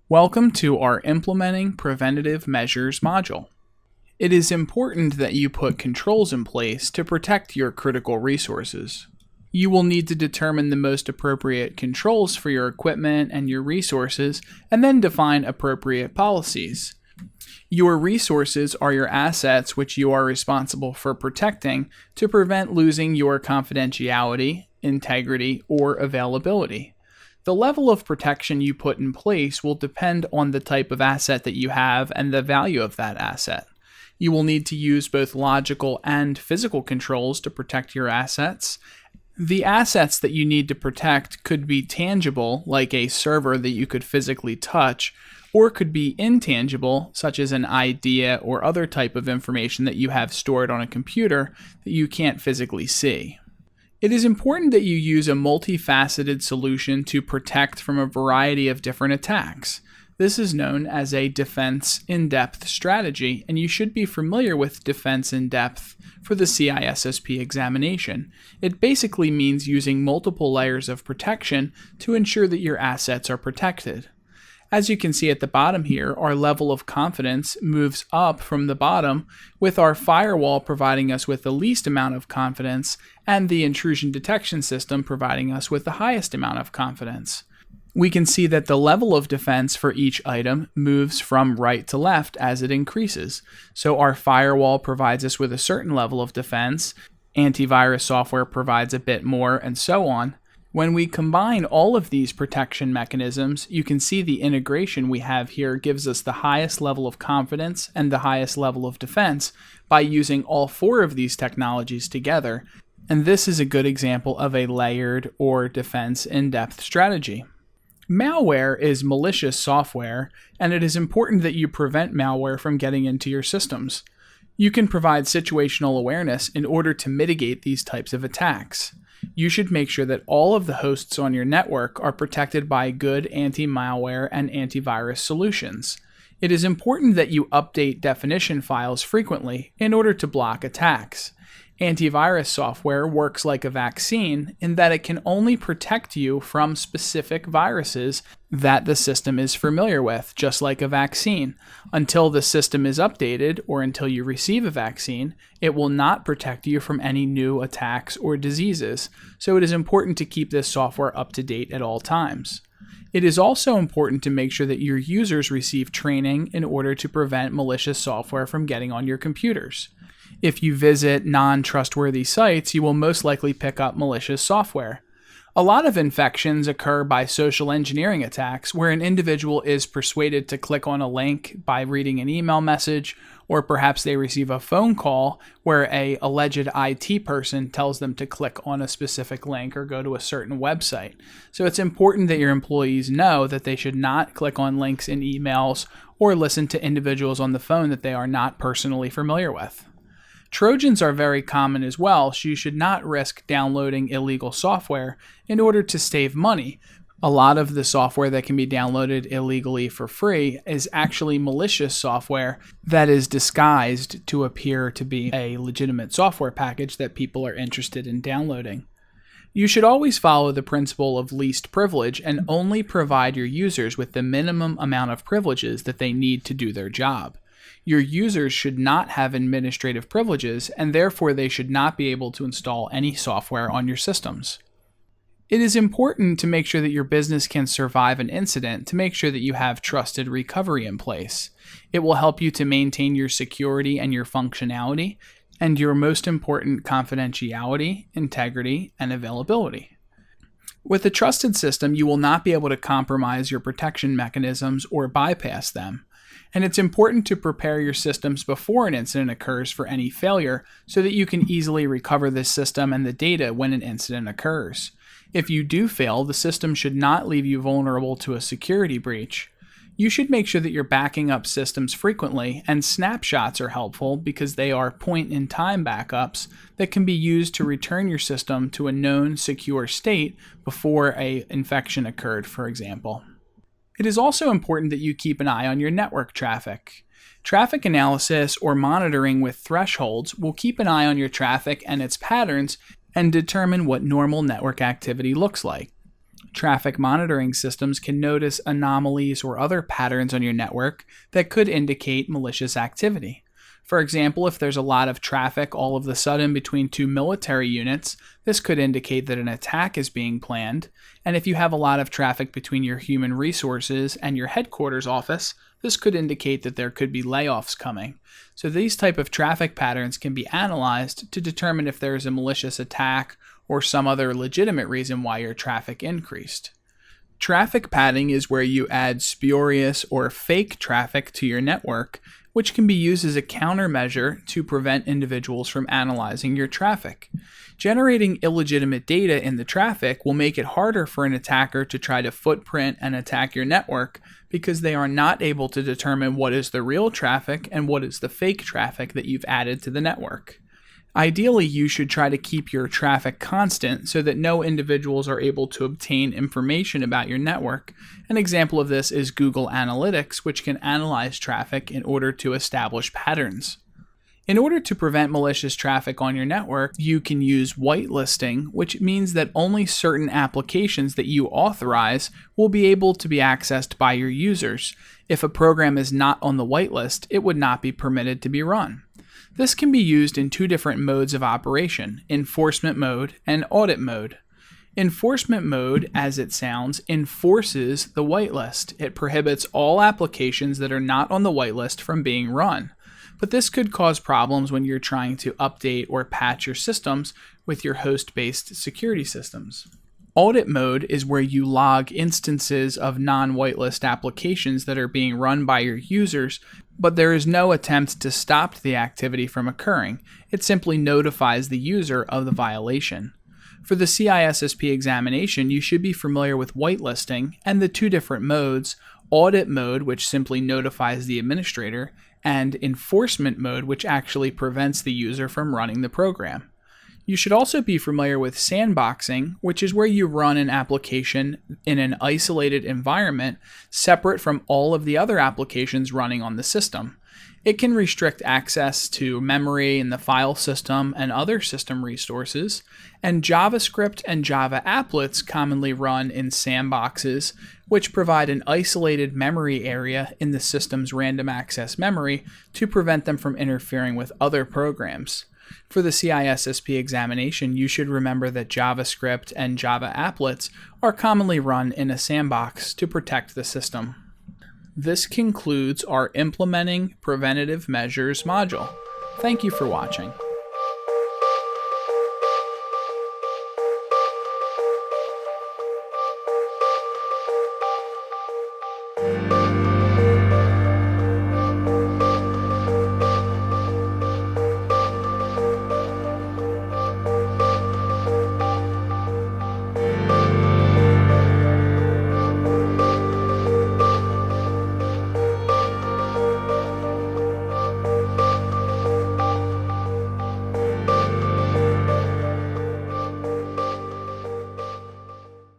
Welcome to our Implementing Preventative Measures module. It is important that you put controls in place to protect your critical resources. You will need to determine the most appropriate controls for your equipment and your resources, and then define appropriate policies. Your resources are your assets which you are responsible for protecting to prevent losing your confidentiality, integrity, or availability. The level of protection you put in place will depend on the type of asset that you have and the value of that asset. You will need to use both logical and physical controls to protect your assets. The assets that you need to protect could be tangible, like a server that you could physically touch, or could be intangible, such as an idea or other type of information that you have stored on a computer that you can't physically see. It is important that you use a multifaceted solution to protect from a variety of different attacks. This is known as a defense in-depth strategy, and you should be familiar with defense in-depth for the CISSP examination. It basically means using multiple layers of protection to ensure that your assets are protected. As you can see at the bottom here, our level of confidence moves up from the bottom, with our firewall providing us with the least amount of confidence and the intrusion detection system providing us with the highest amount of confidence. We can see that the level of defense for each item moves from right to left as it increases. So our firewall provides us with a certain level of defense, antivirus software provides a bit more, and so on. When we combine all of these protection mechanisms, you can see the integration we have here gives us the highest level of confidence and the highest level of defense by using all four of these technologies together. And this is a good example of a layered or defense in-depth strategy. Malware is malicious software, and it is important that you prevent malware from getting into your systems. You can provide situational awareness in order to mitigate these types of attacks. You should make sure that all of the hosts on your network are protected by good anti-malware and antivirus solutions. It is important that you update definition files frequently in order to block attacks. Antivirus software works like a vaccine in that it can only protect you from specific viruses that the system is familiar with, just like a vaccine. Until the system is updated or until you receive a vaccine, it will not protect you from any new attacks or diseases. So it is important to keep this software up to date at all times. It is also important to make sure that your users receive training in order to prevent malicious software from getting on your computers. If you visit non-trustworthy sites, you will most likely pick up malicious software. A lot of infections occur by social engineering attacks where an individual is persuaded to click on a link by reading an email message, or perhaps they receive a phone call where an alleged IT person tells them to click on a specific link or go to a certain website. So it's important that your employees know that they should not click on links in emails or listen to individuals on the phone that they are not personally familiar with. Trojans are very common as well, so you should not risk downloading illegal software in order to save money. A lot of the software that can be downloaded illegally for free is actually malicious software that is disguised to appear to be a legitimate software package that people are interested in downloading. You should always follow the principle of least privilege and only provide your users with the minimum amount of privileges that they need to do their job. Your users should not have administrative privileges, and therefore they should not be able to install any software on your systems. It is important to make sure that your business can survive an incident to make sure that you have trusted recovery in place. It will help you to maintain your security and your functionality, and your most important confidentiality, integrity, and availability. With a trusted system, you will not be able to compromise your protection mechanisms or bypass them. And it's important to prepare your systems before an incident occurs for any failure so that you can easily recover this system and the data when an incident occurs. If you do fail, the system should not leave you vulnerable to a security breach. You should make sure that you're backing up systems frequently, and snapshots are helpful because they are point-in-time backups that can be used to return your system to a known secure state before an infection occurred, for example. It is also important that you keep an eye on your network traffic. Traffic analysis or monitoring with thresholds will keep an eye on your traffic and its patterns and determine what normal network activity looks like. Traffic monitoring systems can notice anomalies or other patterns on your network that could indicate malicious activity. For example, if there's a lot of traffic all of a sudden between two military units, this could indicate that an attack is being planned. And if you have a lot of traffic between your human resources and your headquarters office, this could indicate that there could be layoffs coming. So these type of traffic patterns can be analyzed to determine if there is a malicious attack or some other legitimate reason why your traffic increased. Traffic padding is where you add spurious or fake traffic to your network, which can be used as a countermeasure to prevent individuals from analyzing your traffic. Generating illegitimate data in the traffic will make it harder for an attacker to try to footprint and attack your network because they are not able to determine what is the real traffic and what is the fake traffic that you've added to the network. Ideally, you should try to keep your traffic constant so that no individuals are able to obtain information about your network. An example of this is Google Analytics, which can analyze traffic in order to establish patterns. In order to prevent malicious traffic on your network, you can use whitelisting, which means that only certain applications that you authorize will be able to be accessed by your users. If a program is not on the whitelist, it would not be permitted to be run. This can be used in two different modes of operation, enforcement mode and audit mode. Enforcement mode, as it sounds, enforces the whitelist. It prohibits all applications that are not on the whitelist from being run. But this could cause problems when you're trying to update or patch your systems with your host-based security systems. Audit mode is where you log instances of non-whitelist applications that are being run by your users, but there is no attempt to stop the activity from occurring. It simply notifies the user of the violation. For the CISSP examination, you should be familiar with whitelisting and the two different modes, audit mode, which simply notifies the administrator, and enforcement mode, which actually prevents the user from running the program. You should also be familiar with sandboxing, which is where you run an application in an isolated environment separate from all of the other applications running on the system. It can restrict access to memory in the file system and other system resources, and JavaScript and Java applets commonly run in sandboxes, which provide an isolated memory area in the system's random access memory to prevent them from interfering with other programs. For the CISSP examination, you should remember that JavaScript and Java applets are commonly run in a sandbox to protect the system. This concludes our Implementing Preventative Measures module. Thank you for watching.